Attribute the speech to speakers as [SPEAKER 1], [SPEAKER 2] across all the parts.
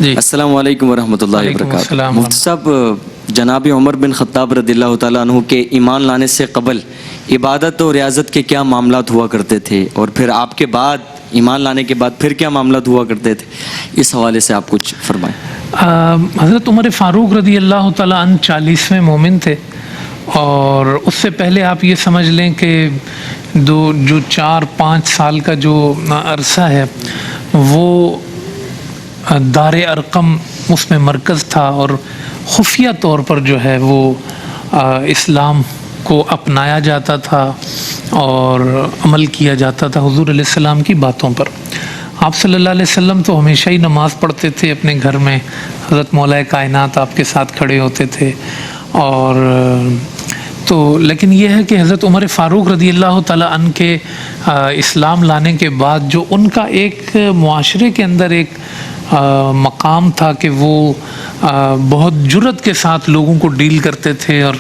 [SPEAKER 1] جی
[SPEAKER 2] السلام علیکم ورحمۃ اللہ وبرکاتہ۔ مفتی صاحب، جناب عمر بن خطاب رضی اللہ تعالیٰ عنہ کے ایمان لانے سے قبل عبادت اور ریاضت کے کیا معاملات ہوا کرتے تھے، اور پھر آپ کے بعد ایمان لانے کے بعد پھر کیا معاملات ہوا کرتے تھے، اس حوالے سے آپ کچھ فرمائیں۔
[SPEAKER 1] حضرت عمر فاروق رضی اللہ تعالیٰ عنہ 40ویں مومن تھے، اور اس سے پہلے آپ یہ سمجھ لیں کہ جو 4-5 سال کا جو عرصہ ہے وہ دار ارقم اس میں مرکز تھا، اور خفیہ طور پر جو ہے وہ اسلام کو اپنایا جاتا تھا اور عمل کیا جاتا تھا حضور علیہ السلام کی باتوں پر۔ آپ صلی اللہ علیہ وسلم تو ہمیشہ ہی نماز پڑھتے تھے اپنے گھر میں، حضرت مولا کائنات آپ کے ساتھ کھڑے ہوتے تھے، اور تو لیکن یہ ہے کہ حضرت عمر فاروق رضی اللہ تعالیٰ عنہ کے اسلام لانے کے بعد جو ان کا ایک معاشرے کے اندر ایک مقام تھا کہ وہ بہت جرأت کے ساتھ لوگوں کو ڈیل کرتے تھے اور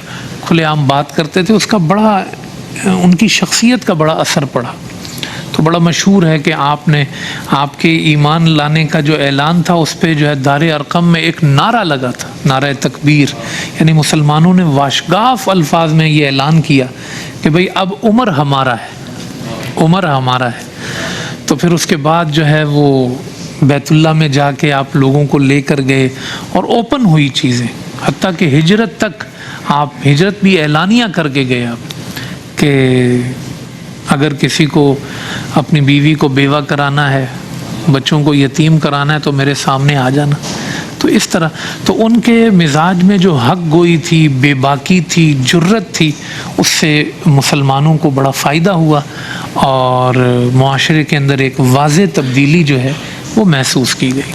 [SPEAKER 1] کھلے عام بات کرتے تھے، اس کا بڑا ان کی شخصیت کا بڑا اثر پڑا۔ تو بڑا مشہور ہے کہ آپ کے ایمان لانے کا جو اعلان تھا اس پہ جو ہے دار ارقم میں ایک نعرہ لگا تھا، نعرہ تکبیر، یعنی مسلمانوں نے واشگاف الفاظ میں یہ اعلان کیا کہ بھئی اب عمر ہمارا ہے، عمر ہمارا ہے۔ تو پھر اس کے بعد جو ہے وہ بیت اللہ میں جا کے آپ لوگوں کو لے کر گئے اور اوپن ہوئی چیزیں، حتیٰ کہ ہجرت تک آپ ہجرت بھی اعلانیہ کر کے گئے آپ کہ اگر کسی کو اپنی بیوی کو بیوہ کرانا ہے، بچوں کو یتیم کرانا ہے تو میرے سامنے آ جانا۔ تو اس طرح تو ان کے مزاج میں جو حق گوئی تھی، بے باکی تھی، جرت تھی، اس سے مسلمانوں کو بڑا فائدہ ہوا اور معاشرے کے اندر ایک واضح تبدیلی جو ہے وہ محسوس کی گئی۔